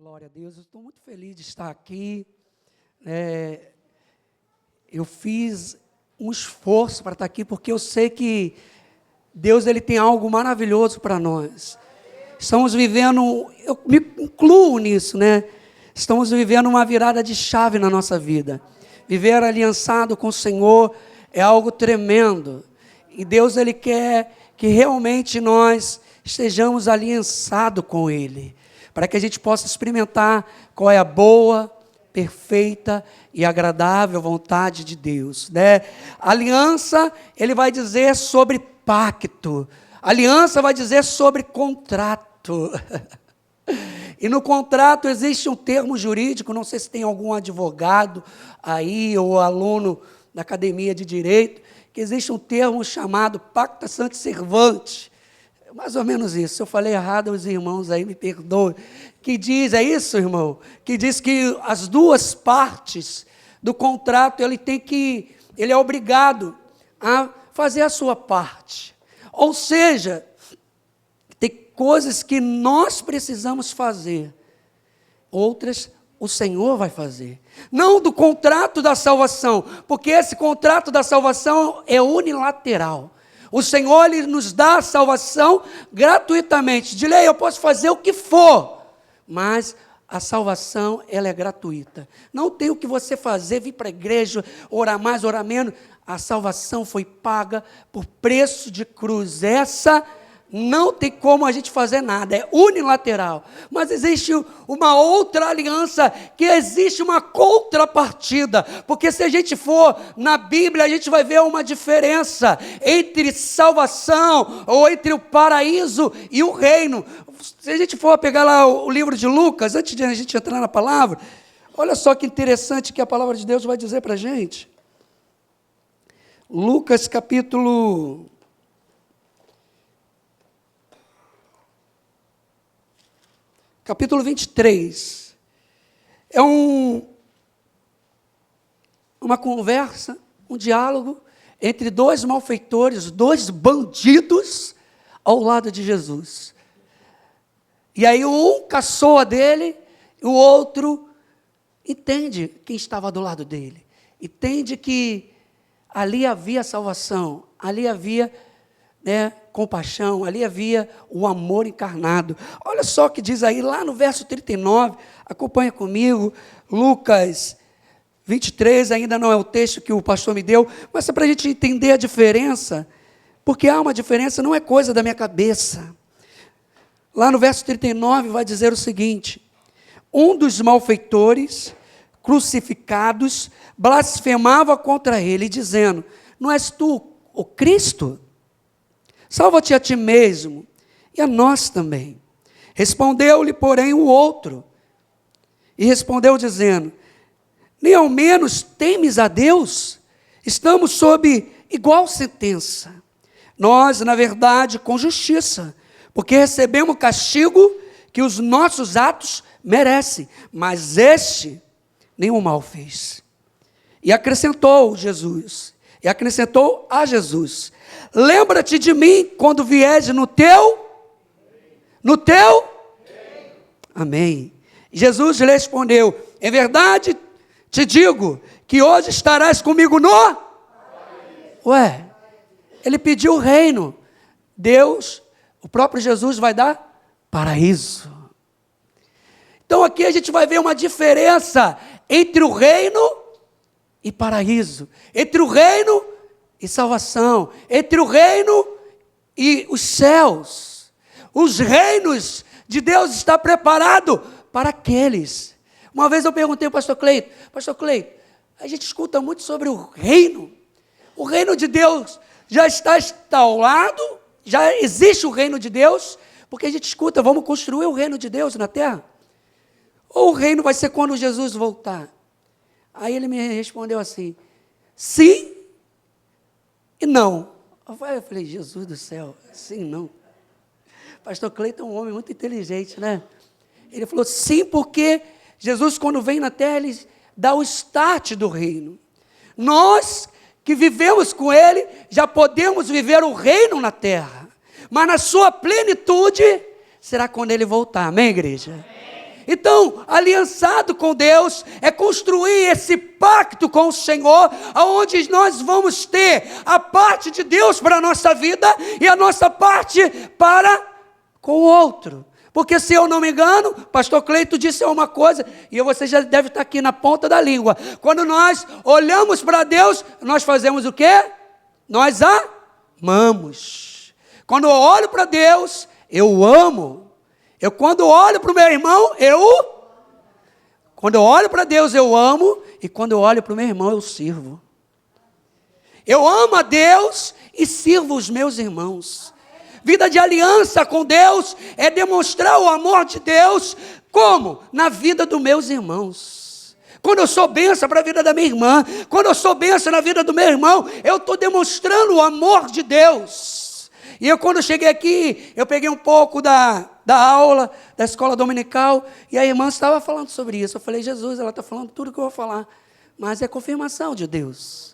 Glória a Deus, eu estou muito feliz de estar aqui. Eu fiz um esforço para estar aqui, porque eu sei que Deus ele tem algo maravilhoso para nós. Estamos vivendo, eu me incluo nisso, né? Estamos vivendo uma virada de chave na nossa vida. Viver aliançado com o Senhor é algo tremendo. E Deus ele quer que realmente nós estejamos aliançados com Ele, para que a gente possa experimentar qual é a boa, perfeita e agradável vontade de Deus, né? Aliança, ele vai dizer sobre pacto. Aliança vai dizer sobre contrato. E no contrato existe um termo jurídico, não sei se tem algum advogado aí ou aluno da academia de direito, que existe um termo chamado pacta sunt servante. Mais ou menos isso. Se eu falei errado, os irmãos aí me perdoem. Que diz, é isso, irmão? Que diz que as duas partes do contrato, ele é obrigado a fazer a sua parte. Ou seja, tem coisas que nós precisamos fazer, outras o Senhor vai fazer. Não do contrato da salvação, porque esse contrato da salvação é unilateral. O Senhor ele nos dá a salvação gratuitamente. De lei, eu posso fazer o que for, mas a salvação ela é gratuita. Não tem o que você fazer, vir para a igreja, orar mais, orar menos. A salvação foi paga por preço de cruz. Essa não tem como a gente fazer nada, é unilateral. Mas existe uma outra aliança, que existe uma contrapartida. Porque se a gente for na Bíblia, a gente vai ver uma diferença entre salvação, ou entre o paraíso e o reino. Se a gente for pegar lá o livro de Lucas, antes de a gente entrar na palavra, olha só que interessante que a palavra de Deus vai dizer para a gente. Lucas capítulo 23, é uma conversa, um diálogo entre dois malfeitores, dois bandidos ao lado de Jesus. E aí um caçoa dele, e o outro entende quem estava do lado dele. Entende que ali havia salvação, ali havia compaixão, ali havia o amor encarnado. Olha só o que diz aí, lá no verso 39, acompanha comigo, Lucas 23, ainda não é o texto que o pastor me deu, mas é para a gente entender a diferença, porque há uma diferença, não é coisa da minha cabeça. Lá no verso 39 vai dizer o seguinte: um dos malfeitores crucificados blasfemava contra ele, dizendo: não és tu o Cristo? Salva-te a ti mesmo, e a nós também. Respondeu-lhe, porém, o outro, e respondeu dizendo: nem ao menos temes a Deus? Estamos sob igual sentença. Nós, na verdade, com justiça, porque recebemos o castigo que os nossos atos merecem, mas este nenhum mal fez. E acrescentou a Jesus: lembra-te de mim quando vieres no teu? Amém. Jesus lhe respondeu: em verdade te digo que hoje estarás comigo no? Ele pediu o reino. Deus, o próprio Jesus vai dar paraíso. Então aqui a gente vai ver uma diferença entre o reino e paraíso, entre o reino e salvação, entre o reino e os céus. Os reinos de Deus estão preparados para aqueles. Uma vez eu perguntei ao pastor Cleito, a gente escuta muito sobre o reino de Deus já está instalado, já existe o reino de Deus, porque a gente escuta, vamos construir o reino de Deus na terra? Ou o reino vai ser quando Jesus voltar? Aí ele me respondeu assim: sim e não. Eu falei, Jesus do céu, sim, não. Pastor Cleiton é um homem muito inteligente, né? Ele falou, sim, porque Jesus, quando vem na terra, ele dá o start do reino. Nós, que vivemos com ele, já podemos viver o reino na terra. Mas na sua plenitude, será quando ele voltar. Amém, igreja? Amém. Então, aliançado com Deus é construir esse pacto com o Senhor, onde nós vamos ter a parte de Deus para a nossa vida e a nossa parte para com o outro. Porque se eu não me engano, pastor Cleito disse uma coisa, e você já deve estar aqui na ponta da língua. Quando nós olhamos para Deus, nós fazemos o quê? Nós amamos. Quando eu olho para Deus, eu amo. Quando olho para o meu irmão, quando eu olho para Deus, eu amo, e quando eu olho para o meu irmão, eu sirvo. Eu amo a Deus e sirvo os meus irmãos. Vida de aliança com Deus é demonstrar o amor de Deus, como? Na vida dos meus irmãos. Quando eu sou bênção para a vida da minha irmã, quando eu sou bênção na vida do meu irmão, eu estou demonstrando o amor de Deus. E eu, quando cheguei aqui, eu peguei um pouco da aula, da escola dominical, e a irmã estava falando sobre isso. Eu falei, Jesus, ela está falando tudo que eu vou falar, mas é confirmação de Deus.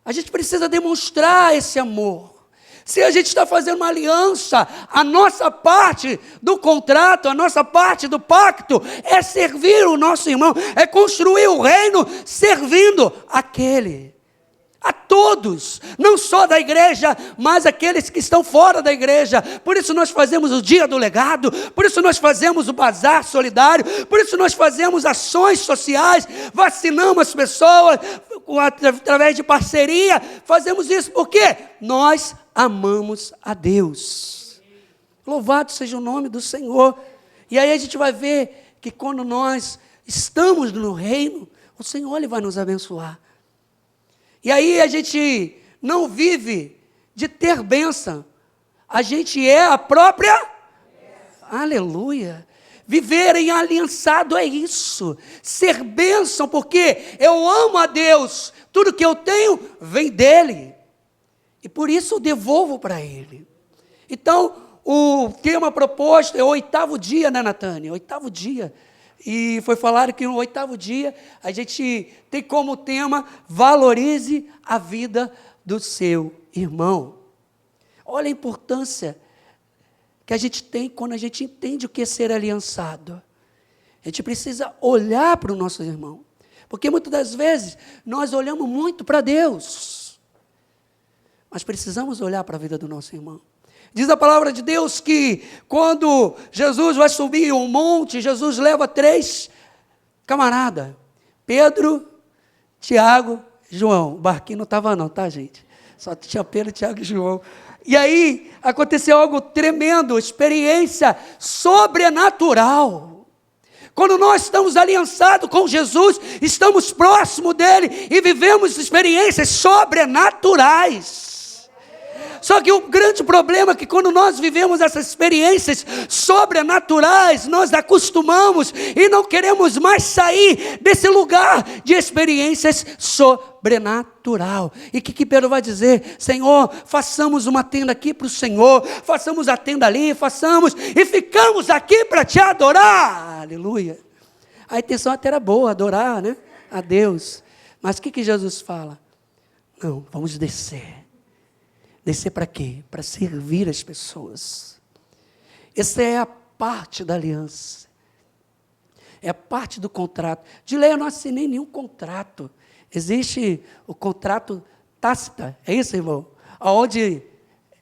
A gente precisa demonstrar esse amor. Se a gente está fazendo uma aliança, a nossa parte do contrato, a nossa parte do pacto, é servir o nosso irmão, é construir o reino servindo aquele. A todos, não só da igreja, mas aqueles que estão fora da igreja. Por isso nós fazemos o dia do legado, por isso nós fazemos o bazar solidário, por isso nós fazemos ações sociais, vacinamos as pessoas através de parceria. Fazemos isso porque nós amamos a Deus. Louvado seja o nome do Senhor. E aí a gente vai ver que quando nós estamos no reino, o Senhor Ele vai nos abençoar. E aí a gente não vive de ter bênção, a gente é a própria aleluia. Viver em aliançado é isso, ser bênção, porque eu amo a Deus, tudo que eu tenho vem dEle, e por isso eu devolvo para Ele. Então, o tema proposto é o 8º dia, né, Natânia? 8º dia. E foi falado que no 8º dia a gente tem como tema: valorize a vida do seu irmão. Olha a importância que a gente tem quando a gente entende o que é ser aliançado. A gente precisa olhar para o nosso irmão, porque muitas das vezes nós olhamos muito para Deus, mas precisamos olhar para a vida do nosso irmão. Diz a palavra de Deus que quando Jesus vai subir um monte, Jesus leva 3 camaradas, Pedro, Tiago e João. O barquinho não estava não, tá, gente? Só tinha Pedro, Tiago e João. E aí aconteceu algo tremendo, experiência sobrenatural. Quando nós estamos aliançados com Jesus, estamos próximos dele e vivemos experiências sobrenaturais. Só que o grande problema é que quando nós vivemos essas experiências sobrenaturais, nós acostumamos e não queremos mais sair desse lugar de experiências sobrenatural. E o que Pedro vai dizer? Senhor, façamos uma tenda aqui para o Senhor, façamos a tenda ali, façamos e ficamos aqui para te adorar. Aleluia. A intenção até era boa, adorar, né, a Deus. Mas o que Jesus fala? Não, vamos descer. Descer para quê? Para servir as pessoas. Essa é a parte da aliança. É a parte do contrato. De lei eu não assinei nenhum contrato. Existe o contrato tácita. É isso, irmão? Aonde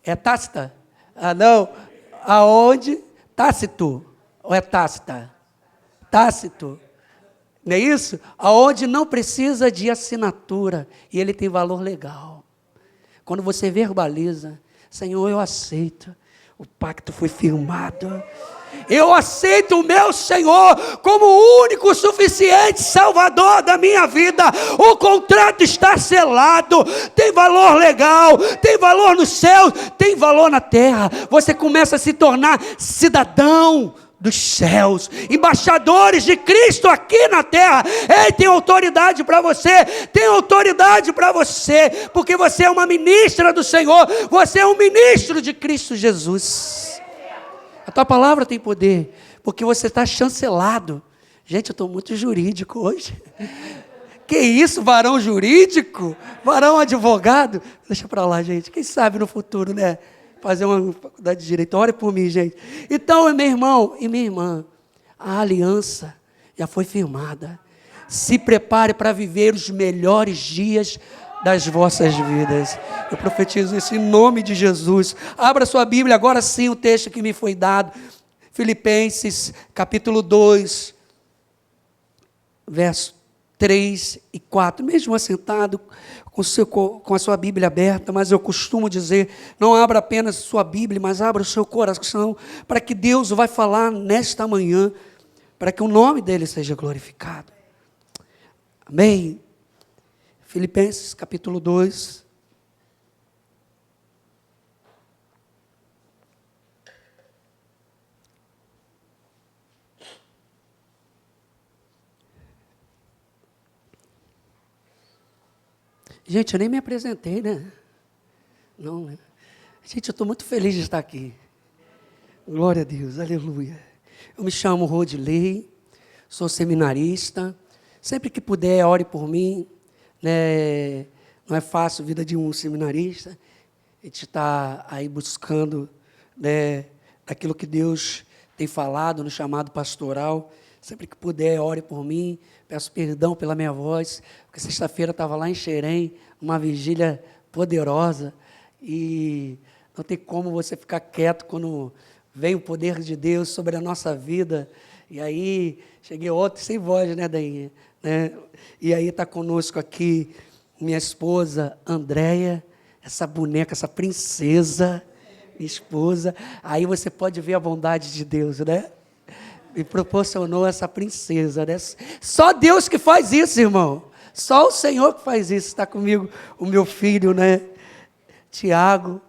é tácita? Ah, não. Aonde? Tácito. Ou é tácita? Tácito. Não é isso? Aonde não precisa de assinatura. E ele tem valor legal. Quando você verbaliza, Senhor, eu aceito, o pacto foi firmado, eu aceito o meu Senhor como o único, suficiente Salvador da minha vida, o contrato está selado, tem valor legal, tem valor no céu, tem valor na terra, você começa a se tornar cidadão dos céus, embaixadores de Cristo aqui na terra. Ei, tem autoridade para você, tem autoridade para você, porque você é uma ministra do Senhor, você é um ministro de Cristo Jesus. A tua palavra tem poder, porque você está chancelado. Gente, eu estou muito jurídico hoje. Que isso, varão jurídico? Varão advogado? Deixa para lá, gente, quem sabe no futuro, né? fazer uma faculdade de Direito. Ore por mim, gente. Então, meu irmão e minha irmã, a aliança já foi firmada. Se prepare para viver os melhores dias das vossas vidas. Eu profetizo isso em nome de Jesus. Abra sua Bíblia, agora sim, o texto que me foi dado. Filipenses, capítulo 2, verso 3 e 4. Mesmo assentado, com a sua Bíblia aberta, mas eu costumo dizer, não abra apenas sua Bíblia, mas abra o seu coração, para que Deus vai falar nesta manhã, para que o nome dele seja glorificado. Amém? Filipenses capítulo 2. Gente, eu nem me apresentei, né? Não, né? Gente, eu estou muito feliz de estar aqui. Glória a Deus, aleluia. Eu me chamo Rodilei, sou seminarista. Sempre que puder, ore por mim. Né? Não é fácil a vida de um seminarista. A gente está aí buscando, né, aquilo que Deus tem falado no chamado pastoral. Sempre que puder, ore por mim. Peço perdão pela minha voz, porque sexta-feira estava lá em Xerém, uma vigília poderosa, e não tem como você ficar quieto quando vem o poder de Deus sobre a nossa vida. E aí, cheguei ontem sem voz, né, Dainha? Né? E aí está conosco aqui minha esposa, Andréia, essa boneca, essa princesa, minha esposa. Aí você pode ver a bondade de Deus, né? Me proporcionou essa princesa, né? Só Deus que faz isso, irmão. Só o Senhor que faz isso. Está comigo o meu filho, né? Tiago,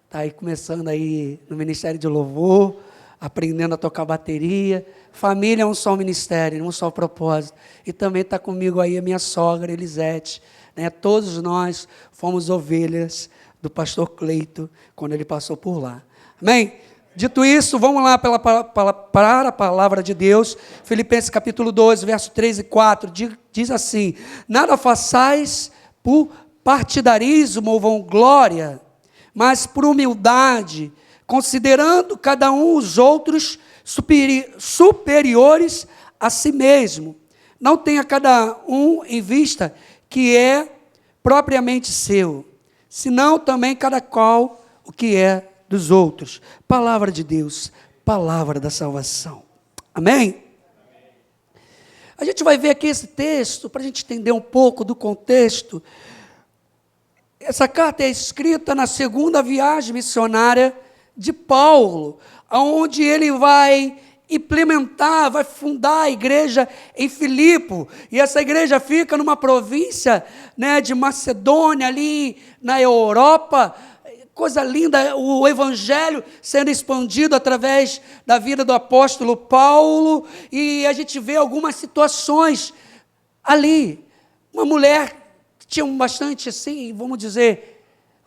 está aí começando aí no Ministério de Louvor, aprendendo a tocar bateria. Família é um só ministério, um só propósito. E também está comigo aí a minha sogra, Elisete. Né? Todos nós fomos ovelhas do pastor Cleito, quando ele passou por lá. Amém? Dito isso, vamos lá para a palavra de Deus. Filipenses capítulo 2, verso 3 e 4, diz assim: nada façais por partidarismo ou vanglória, mas por humildade, considerando cada um os outros superiores a si mesmo. Não tenha cada um em vista que é propriamente seu, senão também cada qual o que é dos outros. Palavra de Deus, palavra da salvação. Amém? A gente vai ver aqui esse texto, para a gente entender um pouco do contexto. Essa carta é escrita na segunda viagem missionária de Paulo, onde ele vai implementar, vai fundar a igreja em Filipe. E essa igreja fica numa província, né, de Macedônia, ali na Europa. Coisa linda, o evangelho sendo expandido através da vida do apóstolo Paulo, e a gente vê algumas situações ali. Uma mulher que tinha bastante, assim, vamos dizer,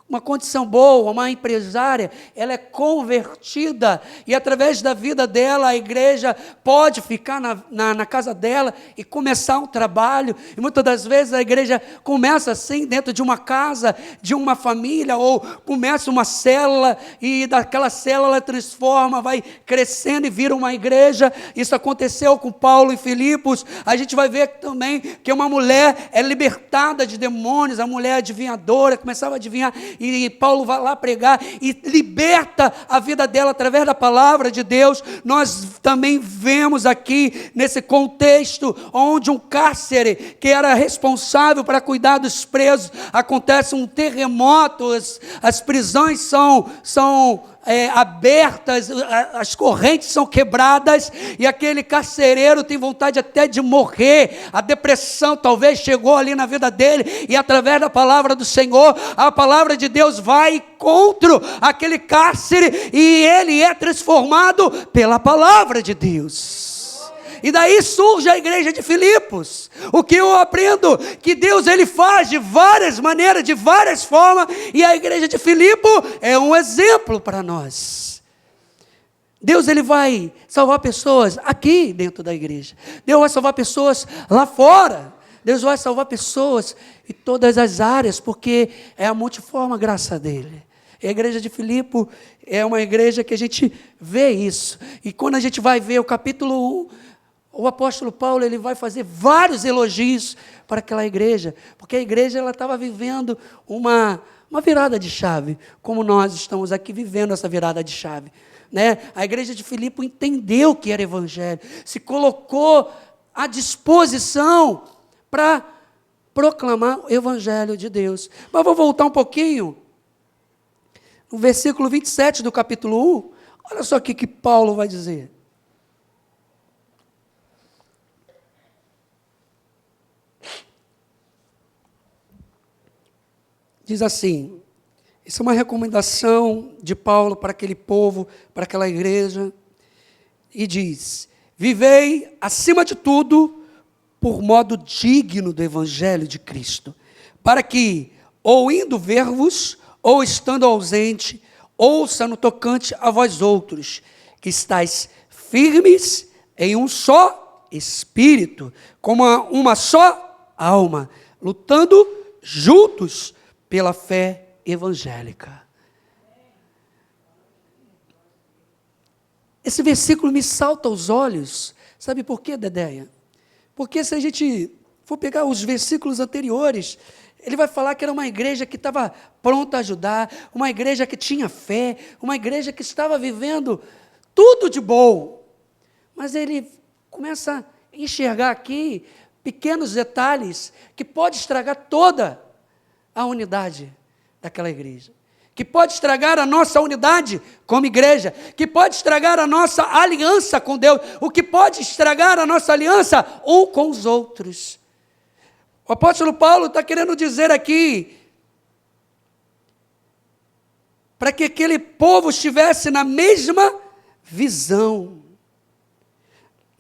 uma condição boa, uma empresária, ela é convertida, e através da vida dela, a igreja pode ficar na casa dela e começar um trabalho. E muitas das vezes a igreja começa assim, dentro de uma casa, de uma família, ou começa uma célula, e daquela célula ela transforma, vai crescendo e vira uma igreja. Isso aconteceu com Paulo em Filipos. A gente vai ver também que uma mulher é libertada de demônios, a mulher adivinhadora, começava a adivinhar, e Paulo vai lá pregar e liberta a vida dela através da palavra de Deus. Nós também vemos aqui nesse contexto onde um cárcere que era responsável para cuidar dos presos, acontece um terremoto, as prisões são abertas, as correntes são quebradas, e aquele carcereiro tem vontade até de morrer. A depressão talvez chegou ali na vida dele, e através da palavra do Senhor, a palavra de Deus vai contra aquele cárcere, e ele é transformado pela palavra de Deus. E daí surge a igreja de Filipos. O que eu aprendo? Que Deus ele faz de várias maneiras, de várias formas, e a igreja de Filipe é um exemplo para nós. Deus ele vai salvar pessoas aqui dentro da igreja. Deus vai salvar pessoas lá fora. Deus vai salvar pessoas em todas as áreas, porque é a multiforme graça dele. E a igreja de Filipe é uma igreja que a gente vê isso. E quando a gente vai ver o capítulo 1, o apóstolo Paulo ele vai fazer vários elogios para aquela igreja, porque a igreja ela estava vivendo uma virada de chave, como nós estamos aqui vivendo essa virada de chave. Né? A igreja de Filipe entendeu o que era evangelho, se colocou à disposição para proclamar o evangelho de Deus. Mas vou voltar um pouquinho, no versículo 27 do capítulo 1, olha só o que Paulo vai dizer. Diz assim, isso é uma recomendação de Paulo para aquele povo, para aquela igreja, e diz, vivei acima de tudo por modo digno do evangelho de Cristo, para que, ou indo ver-vos, ou estando ausente, ouça no tocante a vós outros, que estáis firmes em um só espírito, como uma só alma, lutando juntos pela fé evangélica. Esse versículo me salta aos olhos. Sabe por quê, Dedéia? Porque se a gente for pegar os versículos anteriores, ele vai falar que era uma igreja que estava pronta a ajudar, uma igreja que tinha fé, uma igreja que estava vivendo tudo de bom. Mas ele começa a enxergar aqui pequenos detalhes que pode estragar toda a unidade daquela igreja, que pode estragar a nossa unidade como igreja, que pode estragar a nossa aliança com Deus, o que pode estragar a nossa aliança um com os outros. O apóstolo Paulo está querendo dizer aqui, para que aquele povo estivesse na mesma visão,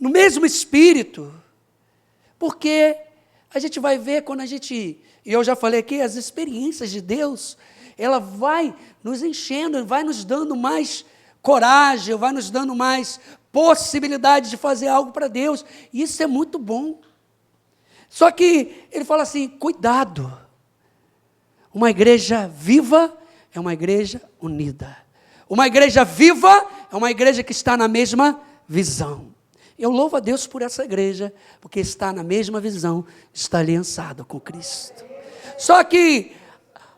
no mesmo espírito, porque a gente vai ver quando a gente, e eu já falei aqui, as experiências de Deus, ela vai nos enchendo, vai nos dando mais coragem, vai nos dando mais possibilidade de fazer algo para Deus, e isso é muito bom. Só que ele fala assim, cuidado, uma igreja viva é uma igreja unida, uma igreja viva é uma igreja que está na mesma visão. Eu louvo a Deus por essa igreja, porque está na mesma visão, está aliançado com Cristo. Só que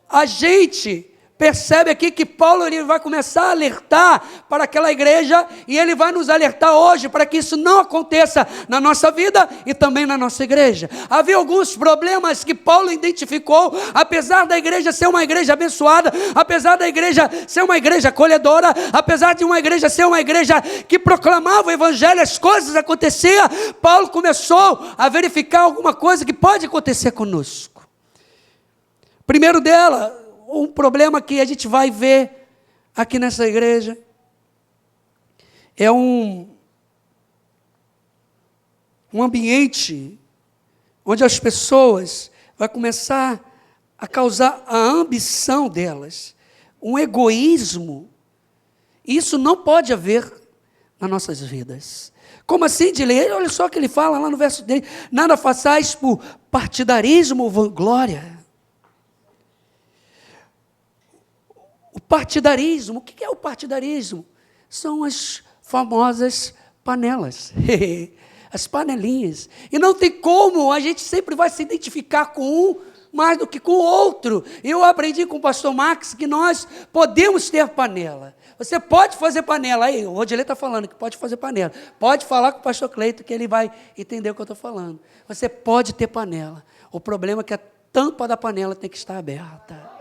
a gente percebe aqui que Paulo ele vai começar a alertar para aquela igreja, e ele vai nos alertar hoje para que isso não aconteça na nossa vida e também na nossa igreja. Havia alguns problemas que Paulo identificou, apesar da igreja ser uma igreja abençoada, apesar da igreja ser uma igreja acolhedora, apesar de uma igreja ser uma igreja que proclamava o evangelho, as coisas aconteciam, Paulo começou a verificar alguma coisa que pode acontecer conosco. Primeiro dela, um problema que a gente vai ver aqui nessa igreja é um ambiente onde as pessoas vão começar a causar a ambição delas, um egoísmo. Isso não pode haver nas nossas vidas. Como assim, Dilei? Olha só o que ele fala lá no verso dele, nada façais por partidarismo ou vanglória. O partidarismo, o que é o partidarismo? São as famosas panelas, as panelinhas. E não tem como, a gente sempre vai se identificar com um mais do que com o outro. Eu aprendi com o pastor Max que nós podemos ter panela. Você pode fazer panela, aí o Rodilei está falando que pode fazer panela. Pode falar com o pastor Cleito que ele vai entender o que eu estou falando. Você pode ter panela. O problema é que a tampa da panela tem que estar aberta.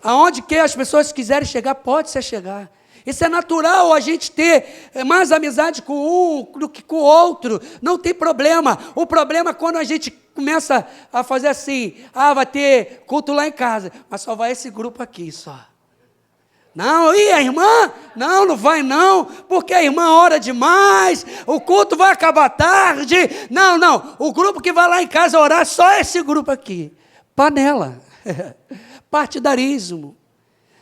Aonde que as pessoas quiserem chegar, pode-se chegar. Isso é natural, a gente ter mais amizade com um do que com o outro. Não tem problema. O problema é quando a gente começa a fazer assim, vai ter culto lá em casa, mas só vai esse grupo aqui só. Não, e a irmã? Não, não vai não, porque a irmã ora demais, o culto vai acabar tarde. Não, o grupo que vai lá em casa orar, só esse grupo aqui. Panela. Partidarismo.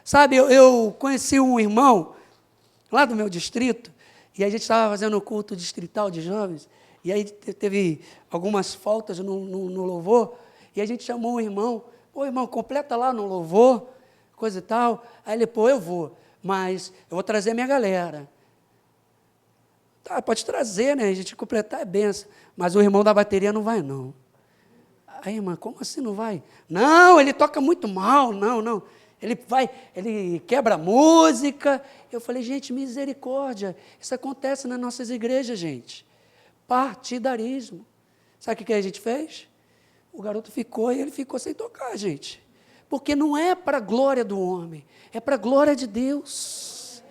Sabe, eu conheci um irmão lá do meu distrito, e a gente estava fazendo um culto distrital de jovens, e aí teve algumas faltas no louvor, e a gente chamou um irmão, irmão, completa lá no louvor, coisa e tal. Aí ele, pô, eu vou, mas eu vou trazer a minha galera. Tá, pode trazer, né? A gente completar é benção. Mas o irmão da bateria não vai, não. Aí, irmã, como assim não vai? Não, ele toca muito mal, não. Ele quebra a música. Eu falei, gente, misericórdia. Isso acontece nas nossas igrejas, gente. Partidarismo. Sabe o que a gente fez? O garoto ficou e ele ficou sem tocar, gente. Porque não é para a glória do homem, é para a glória de Deus.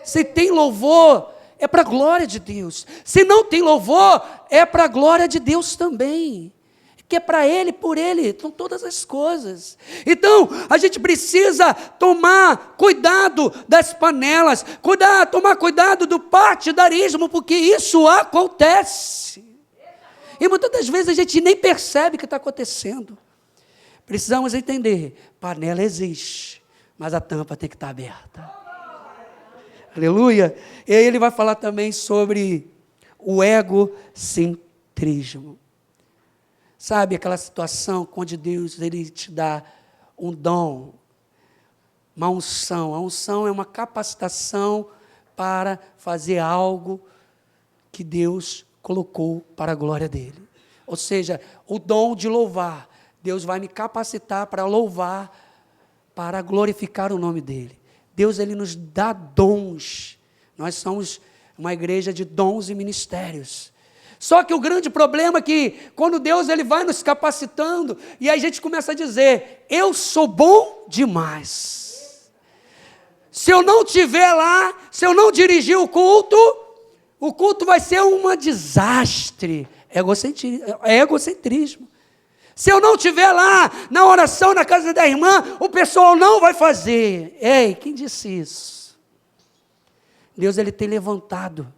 Se tem louvor, é para a glória de Deus. Se não tem louvor, é para a glória de Deus também. Que é para Ele, por Ele, são todas as coisas. Então, a gente precisa tomar cuidado das panelas, tomar cuidado do partidarismo, porque isso acontece. E muitas das vezes a gente nem percebe o que está acontecendo. Precisamos entender, panela existe, mas a tampa tem que estar aberta. Aleluia. E aí ele vai falar também sobre o egocentrismo. Sabe aquela situação onde Deus ele te dá um dom, uma unção. A unção é uma capacitação para fazer algo que Deus colocou para a glória dele. Ou seja, o dom de louvar. Deus vai me capacitar para louvar, para glorificar o nome dele. Deus ele nos dá dons. Nós somos uma igreja de dons e ministérios. Só que o grande problema é que quando Deus ele vai nos capacitando e aí a gente começa a dizer, eu sou bom demais. Se eu não estiver lá, se eu não dirigir o culto vai ser um desastre. Egocentrismo. Se eu não estiver lá na oração na casa da irmã, o pessoal não vai fazer. Ei, quem disse isso? Deus ele tem levantado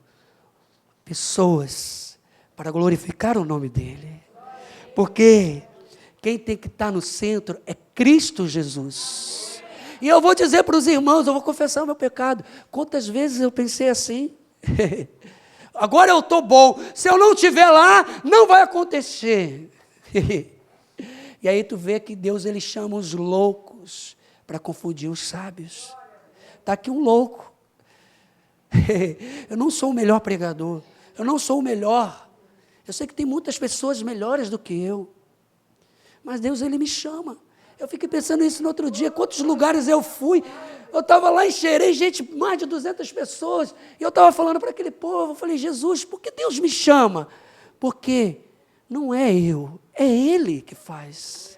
pessoas para glorificar o nome dele. Porque quem tem que estar no centro é Cristo Jesus. E eu vou dizer para os irmãos, eu vou confessar o meu pecado. Quantas vezes eu pensei assim? Agora eu estou bom. Se eu não estiver lá, não vai acontecer. E aí tu vê que Deus ele chama os loucos para confundir os sábios. Está aqui um louco. Eu não sou o melhor pregador. Eu não sou o melhor. Eu sei que tem muitas pessoas melhores do que eu. Mas Deus, ele me chama. Eu fiquei pensando nisso no outro dia. Quantos lugares eu fui. Eu estava lá em Xerém, gente, mais de 200 pessoas. E eu estava falando para aquele povo. Eu falei, Jesus, por que Deus me chama? Porque não é eu, é Ele que faz.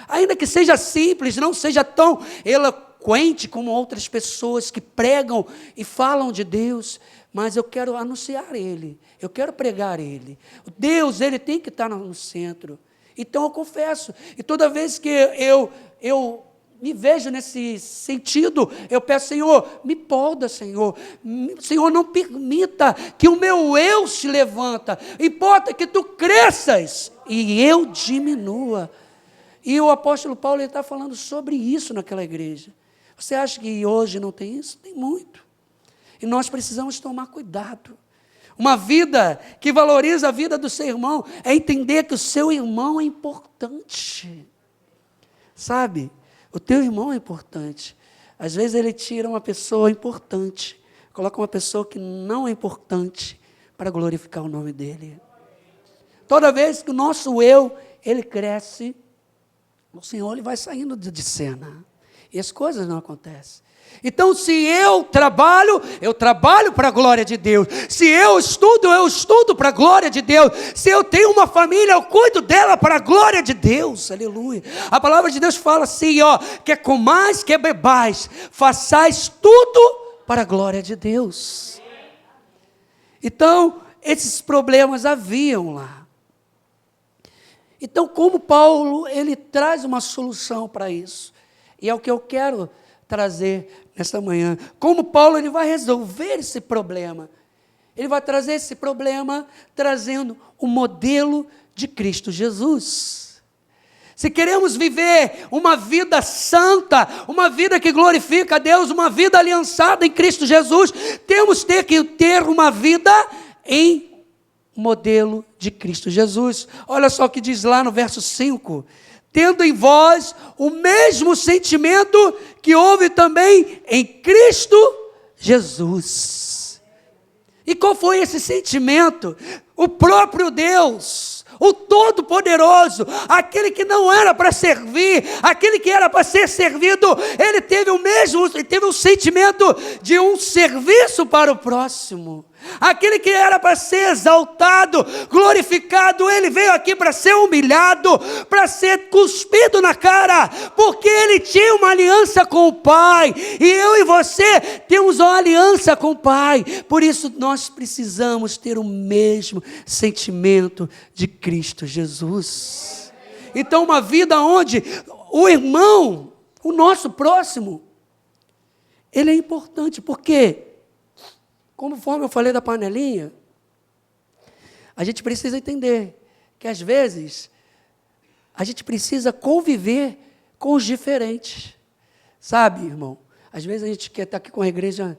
Ainda que seja simples, não seja tão eloquente como outras pessoas que pregam e falam de Deus, mas eu quero anunciar Ele, eu quero pregar Ele. Deus, Ele tem que estar no centro. Então eu confesso, e toda vez que eu me vejo nesse sentido, eu peço, Senhor, me poda, Senhor. Senhor, não permita que o meu eu se levanta. Importa que tu cresças e eu diminua. E o apóstolo Paulo está falando sobre isso naquela igreja. Você acha que hoje não tem isso? Tem muito. E nós precisamos tomar cuidado. Uma vida que valoriza a vida do seu irmão é entender que o seu irmão é importante. Sabe? O teu irmão é importante. Às vezes ele tira uma pessoa importante, coloca uma pessoa que não é importante para glorificar o nome dele. Toda vez que o nosso eu, ele cresce, o Senhor ele vai saindo de cena. E as coisas não acontecem. Então, se eu trabalho para a glória de Deus. Se eu estudo para a glória de Deus. Se eu tenho uma família, eu cuido dela para a glória de Deus. Aleluia. A palavra de Deus fala assim, quer comais, quer bebais, façais tudo para a glória de Deus. Então, esses problemas haviam lá. Então, como Paulo, ele traz uma solução para isso. E é o que eu quero trazer nesta manhã. Como Paulo ele vai resolver esse problema? Ele vai trazer esse problema trazendo o modelo de Cristo Jesus. Se queremos viver uma vida santa, uma vida que glorifica a Deus, uma vida aliançada em Cristo Jesus, temos que ter uma vida em modelo de Cristo Jesus. Olha só o que diz lá no verso 5. tendo em vós o mesmo sentimento que houve também em Cristo Jesus. E qual foi esse sentimento? O próprio Deus, o Todo-Poderoso, aquele que não era para servir, aquele que era para ser servido, ele teve o sentimento de um serviço para o próximo. Aquele que era para ser exaltado, glorificado, ele veio aqui para ser humilhado, para ser cuspido na cara, porque ele tinha uma aliança com o Pai, e eu e você temos uma aliança com o Pai, por isso nós precisamos ter o mesmo sentimento de Cristo Jesus. Então uma vida onde o irmão, o nosso próximo, ele é importante, porque conforme eu falei da panelinha, a gente precisa entender que às vezes a gente precisa conviver com os diferentes. Sabe, irmão? Às vezes a gente quer estar aqui com a igreja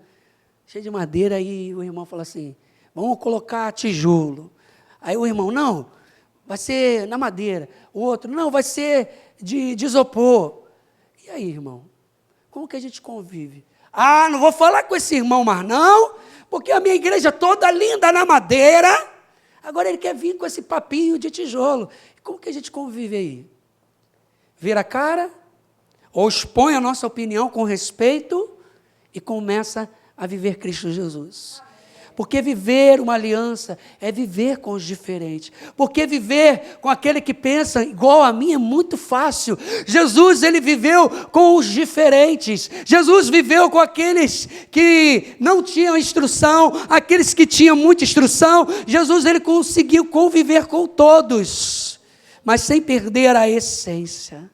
cheia de madeira e o irmão fala assim, vamos colocar tijolo. Aí o irmão, não, vai ser na madeira. O outro, não, vai ser de isopor. E aí, irmão? Como que a gente convive? Ah, não vou falar com esse irmão mais não, porque a minha igreja toda linda na madeira, agora ele quer vir com esse papinho de tijolo. Como que a gente convive aí? Vira a cara, ou expõe a nossa opinião com respeito e começa a viver Cristo Jesus. Porque viver uma aliança é viver com os diferentes. Porque viver com aquele que pensa igual a mim é muito fácil. Jesus, ele viveu com os diferentes. Jesus viveu com aqueles que não tinham instrução, aqueles que tinham muita instrução. Jesus, ele conseguiu conviver com todos, mas sem perder a essência.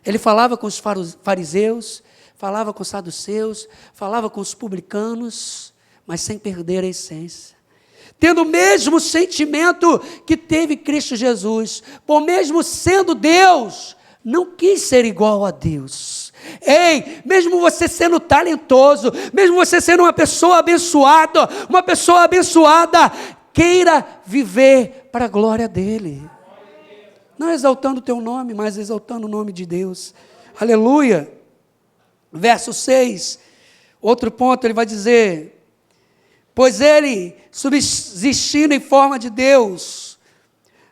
Ele falava com os fariseus, falava com os saduceus, falava com os publicanos, mas sem perder a essência. Tendo o mesmo sentimento que teve Cristo Jesus, por mesmo sendo Deus, não quis ser igual a Deus. Ei, mesmo você sendo talentoso, mesmo você sendo uma pessoa abençoada, queira viver para a glória dEle. Não exaltando o teu nome, mas exaltando o nome de Deus. Aleluia. Verso 6, outro ponto, ele vai dizer: pois ele, subsistindo em forma de Deus,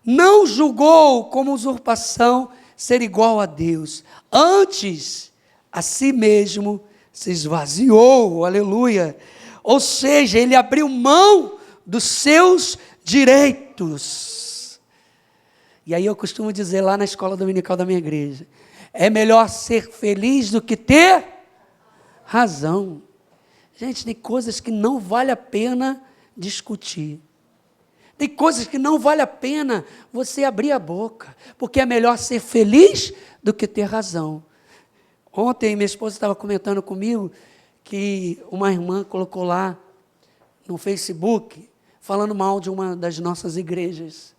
não julgou como usurpação ser igual a Deus. Antes, a si mesmo se esvaziou, aleluia. Ou seja, ele abriu mão dos seus direitos. E aí eu costumo dizer lá na escola dominical da minha igreja, é melhor ser feliz do que ter razão. Gente, tem coisas que não vale a pena discutir. Tem coisas que não vale a pena você abrir a boca, porque é melhor ser feliz do que ter razão. Ontem minha esposa estava comentando comigo que uma irmã colocou lá no Facebook, falando mal de uma das nossas igrejas.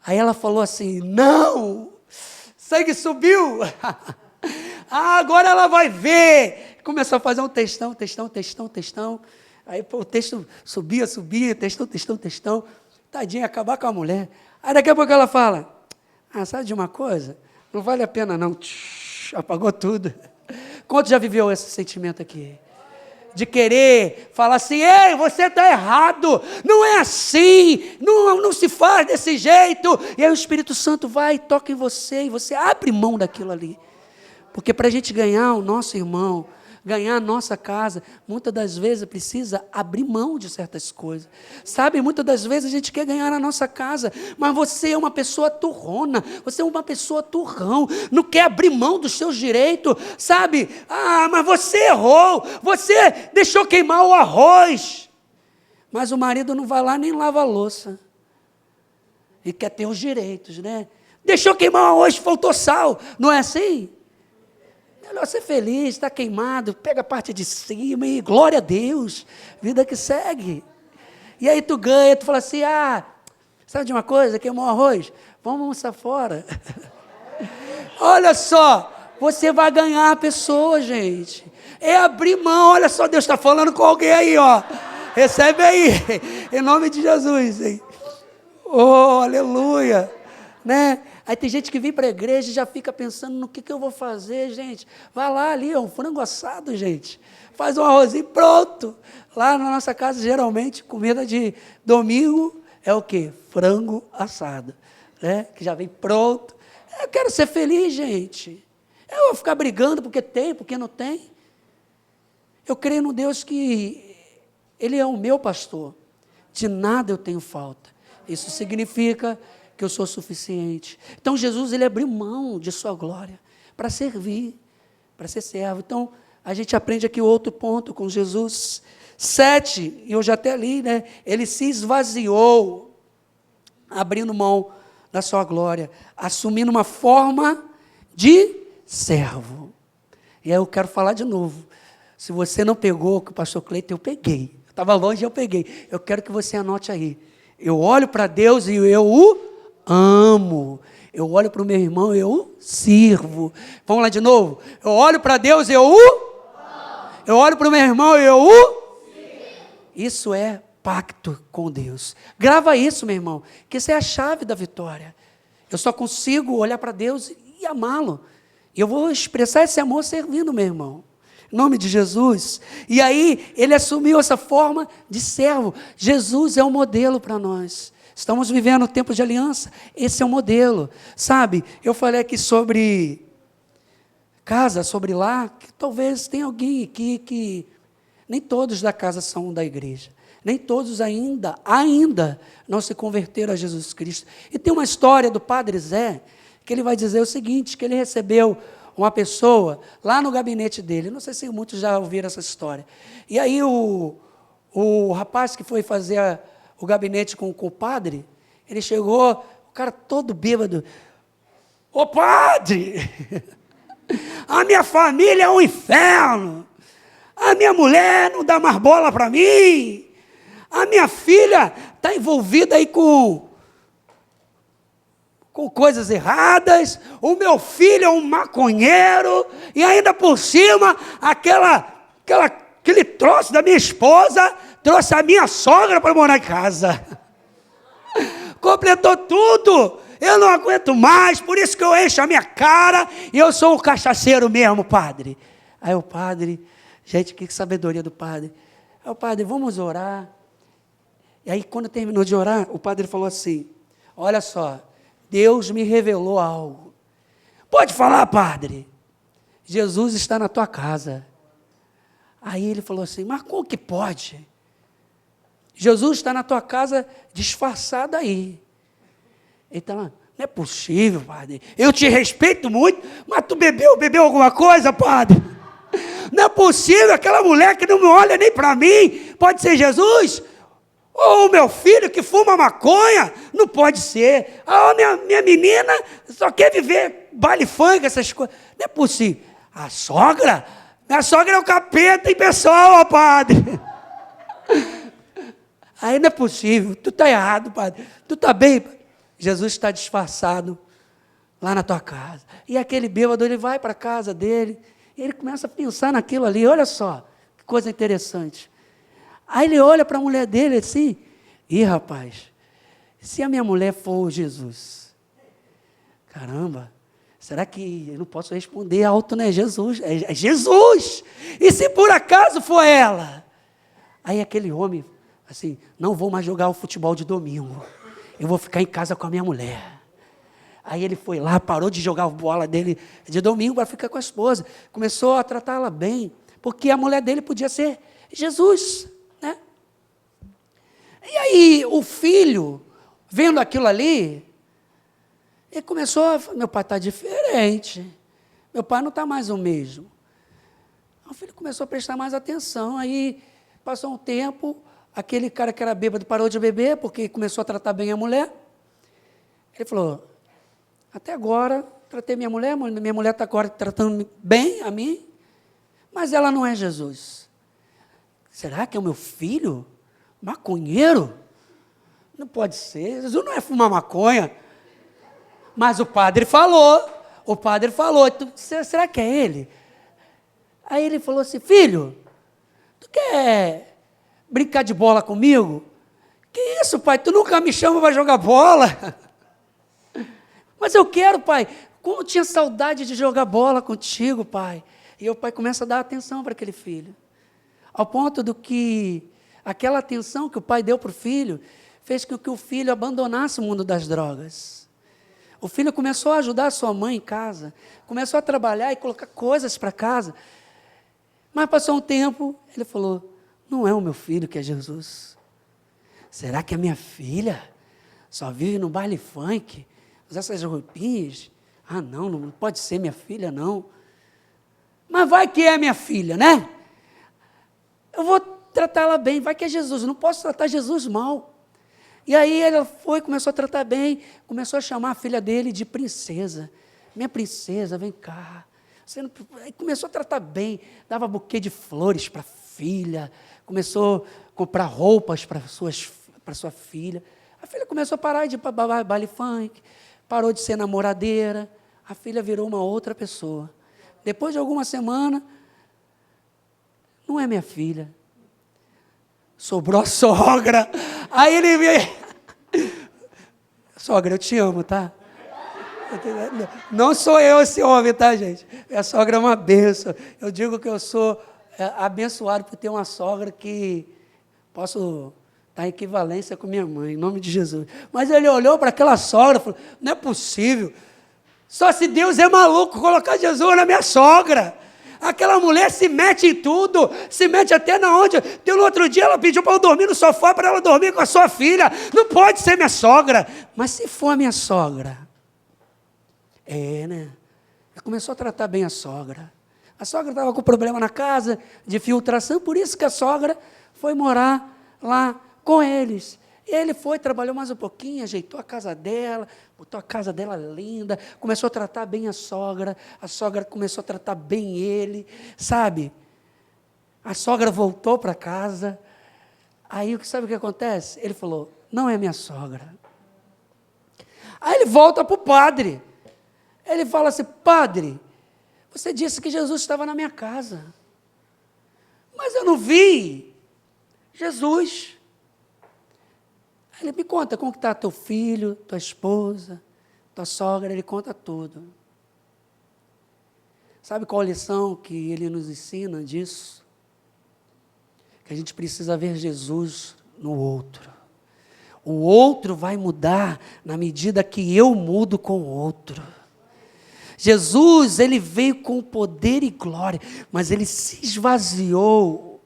Aí ela falou assim, não, sangue subiu. Agora ela vai ver. Começou a fazer um textão. Aí pô, o texto subia, textão. Tadinha, acabar com a mulher. Aí daqui a pouco ela fala, sabe de uma coisa? Não vale a pena não. Apagou tudo. Quanto já viveu esse sentimento aqui? De querer falar assim, ei, você está errado, não é assim, não se faz desse jeito. E aí o Espírito Santo vai e toca em você, e você abre mão daquilo ali. Porque para a gente ganhar o nosso irmão, ganhar a nossa casa, muitas das vezes precisa abrir mão de certas coisas. Sabe, muitas das vezes a gente quer ganhar a nossa casa, mas você é uma pessoa turrona, você é uma pessoa turrão, não quer abrir mão dos seus direitos, sabe? Mas você errou, você deixou queimar o arroz. Mas o marido não vai lá nem lava a louça. Ele quer ter os direitos, né? Deixou queimar o arroz, faltou sal, não é assim? Melhor ser feliz, está queimado, pega a parte de cima e glória a Deus, vida que segue. E aí tu ganha, tu fala assim, sabe de uma coisa, queimou o arroz? Vamos almoçar fora. Olha só, você vai ganhar a pessoa, gente. É abrir mão, olha só, Deus está falando com alguém aí, ó. Recebe aí, em nome de Jesus. Hein? Oh, aleluia. Né? Aí tem gente que vem para a igreja e já fica pensando no que eu vou fazer, gente. Vai lá ali, um frango assado, gente. Faz um arrozinho, pronto. Lá na nossa casa, geralmente, comida de domingo é o quê? Frango assado, né? Que já vem pronto. Eu quero ser feliz, gente. Eu vou ficar brigando porque tem, porque não tem. Eu creio no Deus que Ele é o meu pastor. De nada eu tenho falta. Isso significa que eu sou suficiente. Então, Jesus, Ele abriu mão de sua glória para servir, para ser servo. Então, a gente aprende aqui outro ponto com Jesus. 7, e eu já até li, né? Ele se esvaziou, abrindo mão da sua glória, assumindo uma forma de servo. E aí eu quero falar de novo. Se você não pegou com o pastor Cleiton, eu peguei. Eu estava longe e eu peguei. Eu quero que você anote aí. Eu olho para Deus e eu o amo. Eu olho para o meu irmão e eu o sirvo. Vamos lá de novo? Eu olho para Deus e eu o amo. Eu olho para o meu irmão e eu o sirvo. Isso é pacto com Deus. Grava isso, meu irmão, que isso é a chave da vitória. Eu só consigo olhar para Deus e amá-lo. E eu vou expressar esse amor servindo, meu irmão. Em nome de Jesus. E aí, ele assumiu essa forma de servo. Jesus é um modelo para nós. Estamos vivendo tempos de aliança. Esse é o modelo. Sabe, eu falei aqui sobre casa, sobre lar, que talvez tenha alguém aqui que nem todos da casa são da igreja. Nem todos ainda não se converteram a Jesus Cristo. E tem uma história do Padre Zé, que ele vai dizer o seguinte, que ele recebeu uma pessoa lá no gabinete dele. Não sei se muitos já ouviram essa história. E aí o rapaz que foi fazer o gabinete com o padre, ele chegou, o cara todo bêbado. Ô padre, a minha família é um inferno. A minha mulher não dá mais bola para mim. A minha filha está envolvida aí com coisas erradas. O meu filho é um maconheiro. E ainda por cima, aquele troço da minha esposa trouxe a minha sogra para morar em casa. Completou tudo. Eu não aguento mais, por isso que eu encho a minha cara. E eu sou um cachaceiro mesmo, padre. Aí o padre... Gente, que sabedoria do padre. Aí o padre, vamos orar. E aí, quando terminou de orar, o padre falou assim, olha só, Deus me revelou algo. Pode falar, padre. Jesus está na tua casa. Aí ele falou assim, mas como que pode? Jesus está na tua casa disfarçado aí. Então, não é possível, padre. Eu te respeito muito, mas tu bebeu alguma coisa, padre? Não é possível, aquela mulher que não me olha nem para mim, pode ser Jesus? Ou o meu filho que fuma maconha, não pode ser. Ah, minha menina só quer viver baile funk, essas coisas. Não é possível. A sogra? Minha sogra é o capeta em pessoa, padre. Aí não é possível, tu está errado, padre. Tu está bem, padre. Jesus está disfarçado lá na tua casa. E aquele bêbado, ele vai para a casa dele, e ele começa a pensar naquilo ali, olha só, que coisa interessante. Aí ele olha para a mulher dele assim, ih, rapaz, se a minha mulher for Jesus, caramba, será que eu não posso responder alto, né? Jesus, é Jesus, e se por acaso for ela? Aí aquele homem, assim, não vou mais jogar o futebol de domingo, eu vou ficar em casa com a minha mulher. Aí ele foi lá, parou de jogar a bola dele de domingo para ficar com a esposa. Começou a tratá-la bem, porque a mulher dele podia ser Jesus, né? E aí o filho, vendo aquilo ali, ele começou a falar, meu pai está diferente, meu pai não está mais o mesmo. O filho começou a prestar mais atenção, aí passou um tempo, aquele cara que era bêbado parou de beber, porque começou a tratar bem a mulher. Ele falou, até agora, tratei minha mulher está agora tratando bem a mim, mas ela não é Jesus. Será que é o meu filho? Maconheiro? Não pode ser, Jesus não é fumar maconha. Mas o padre falou, será que é ele? Aí ele falou assim, filho, tu quer brincar de bola comigo? Que isso, pai, tu nunca me chama para jogar bola. Mas eu quero, pai. Como eu tinha saudade de jogar bola contigo, pai. E o pai começa a dar atenção para aquele filho. Ao ponto do que aquela atenção que o pai deu para o filho fez com que o filho abandonasse o mundo das drogas. O filho começou a ajudar a sua mãe em casa, começou a trabalhar e colocar coisas para casa. Mas passou um tempo, ele falou, não é o meu filho que é Jesus. Será que a minha filha só vive no baile funk, usa essas roupinhas? Ah, não pode ser minha filha, não. Mas vai que é minha filha, né? Eu vou tratá-la bem, vai que é Jesus, eu não posso tratar Jesus mal. E aí ela foi, começou a tratar bem, começou a chamar a filha dele de princesa. Minha princesa, vem cá. Aí começou a tratar bem, dava buquê de flores para a filha, começou a comprar roupas para sua filha. A filha começou a parar de baile funk, parou de ser namoradeira, a filha virou uma outra pessoa. Depois de alguma semana, não é minha filha. Sobrou a sogra. Aí ele veio. Sogra, eu te amo, tá? Não sou eu esse homem, tá, gente? Minha sogra é uma bênção. Eu digo que eu sou abençoado por ter uma sogra que posso estar em equivalência com minha mãe, em nome de Jesus. Mas ele olhou para aquela sogra e falou, não é possível. Só se Deus é maluco colocar Jesus na minha sogra. Aquela mulher se mete em tudo, se mete até na onde. No outro dia ela pediu para eu dormir no sofá, para ela dormir com a sua filha. Não pode ser minha sogra. Mas se for a minha sogra, né? Ela começou a tratar bem a sogra. A sogra estava com problema na casa de filtração, por isso que a sogra foi morar lá com eles. Ele foi, trabalhou mais um pouquinho, ajeitou a casa dela, botou a casa dela linda, começou a tratar bem a sogra começou a tratar bem ele, sabe? A sogra voltou para casa, aí sabe o que acontece? Ele falou, não é minha sogra. Aí ele volta para o padre, ele fala assim, padre, você disse que Jesus estava na minha casa, mas eu não vi Jesus. Ele me conta como está teu filho, tua esposa, tua sogra, ele conta tudo. Sabe qual a lição que ele nos ensina disso? Que a gente precisa ver Jesus no outro. O outro vai mudar na medida que eu mudo com o outro. Jesus, ele veio com poder e glória, mas ele se esvaziou,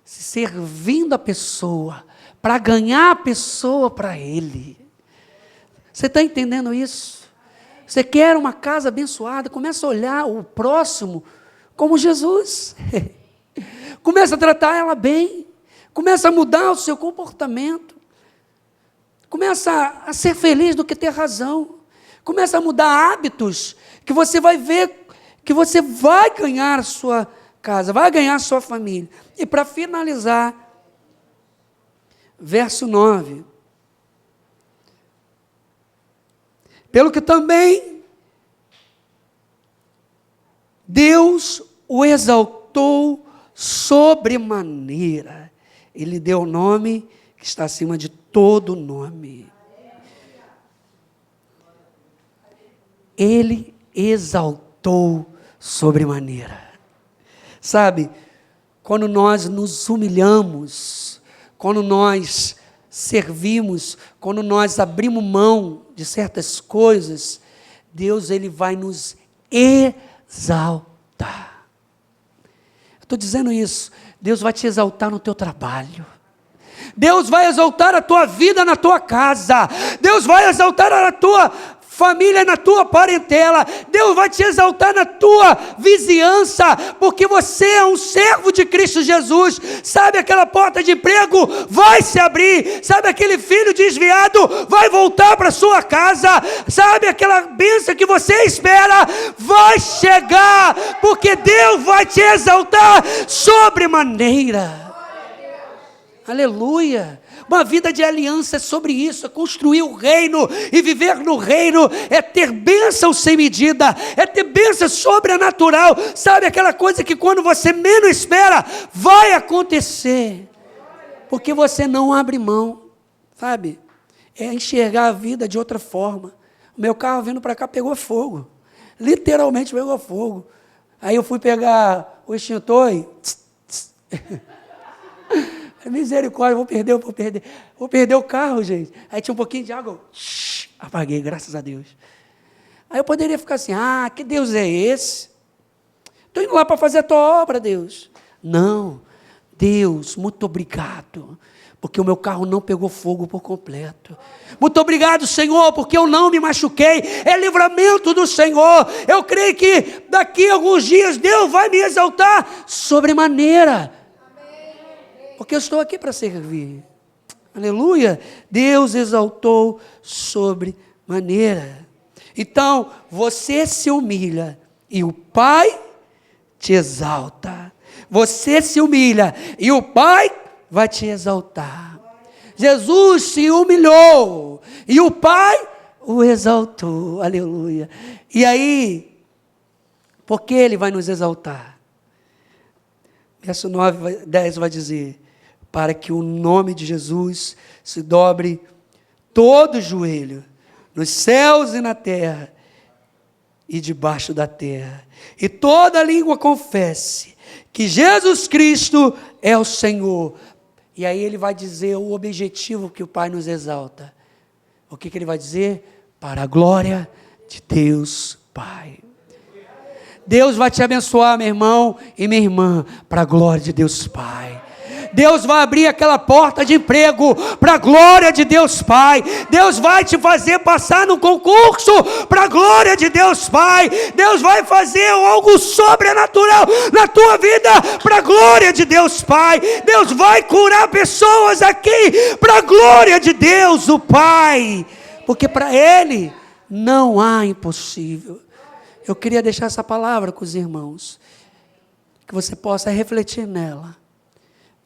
servindo a pessoa, para ganhar a pessoa para ele. Você está entendendo isso? Você quer uma casa abençoada, começa a olhar o próximo como Jesus. Começa a tratar ela bem, começa a mudar o seu comportamento, começa a ser feliz do que ter razão, começa a mudar hábitos, que você vai ver que você vai ganhar a sua casa, vai ganhar a sua família. E para finalizar, verso 9. Pelo que também Deus o exaltou sobremaneira. Ele deu o nome que está acima de todo nome. Ele exaltou sobremaneira. Sabe, quando nós nos humilhamos, quando nós servimos, quando nós abrimos mão de certas coisas, Deus ele vai nos exaltar. Eu estou dizendo isso, Deus vai te exaltar no teu trabalho. Deus vai exaltar a tua vida na tua casa. Deus vai exaltar a tua família, na tua parentela. Deus vai te exaltar na tua vizinhança, porque você é um servo de Cristo Jesus. Sabe, aquela porta de emprego vai se abrir. Sabe, aquele filho desviado vai voltar para sua casa. Sabe, aquela bênção que você espera vai chegar, porque Deus vai te exaltar sobremaneira. Aleluia. Uma vida de aliança é sobre isso, é construir o reino, e viver no reino é ter bênção sem medida, é ter bênção sobrenatural. Sabe, aquela coisa que quando você menos espera, vai acontecer, porque você não abre mão, sabe? É enxergar a vida de outra forma. O meu carro vindo para cá pegou fogo. Literalmente pegou fogo. Aí eu fui pegar o extintor e... Misericórdia, vou perder o carro, gente. Aí tinha um pouquinho de água, apaguei, graças a Deus. Aí eu poderia ficar assim, que Deus é esse? Estou indo lá para fazer a tua obra, Deus. Não, Deus, muito obrigado, porque o meu carro não pegou fogo por completo. Muito obrigado, Senhor, porque eu não me machuquei. É livramento do Senhor. Eu creio que daqui a alguns dias Deus vai me exaltar sobremaneira. Porque eu estou aqui para servir. Aleluia. Deus exaltou sobremaneira. Então, você se humilha e o Pai te exalta. Você se humilha e o Pai vai te exaltar. Jesus se humilhou e o Pai o exaltou. Aleluia. E aí, por que Ele vai nos exaltar? Verso 9, 10 vai dizer: para que o nome de Jesus se dobre todo o joelho, nos céus e na terra, e debaixo da terra, e toda língua confesse que Jesus Cristo é o Senhor. E aí ele vai dizer o objetivo que o Pai nos exalta. O que ele vai dizer? Para a glória de Deus Pai. Deus vai te abençoar, meu irmão e minha irmã, para a glória de Deus Pai. Deus vai abrir aquela porta de emprego para a glória de Deus Pai. Deus vai te fazer passar no concurso para a glória de Deus Pai. Deus vai fazer algo sobrenatural na tua vida para a glória de Deus Pai. Deus vai curar pessoas aqui para a glória de Deus o Pai. Porque para Ele não há impossível. Eu queria deixar essa palavra com os irmãos, que você possa refletir nela,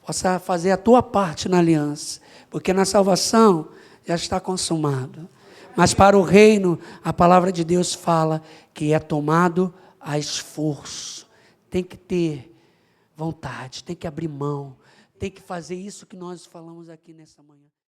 possa fazer a tua parte na aliança, porque na salvação já está consumado, mas para o reino, a palavra de Deus fala que é tomado a esforço. Tem que ter vontade, tem que abrir mão, tem que fazer isso que nós falamos aqui nessa manhã.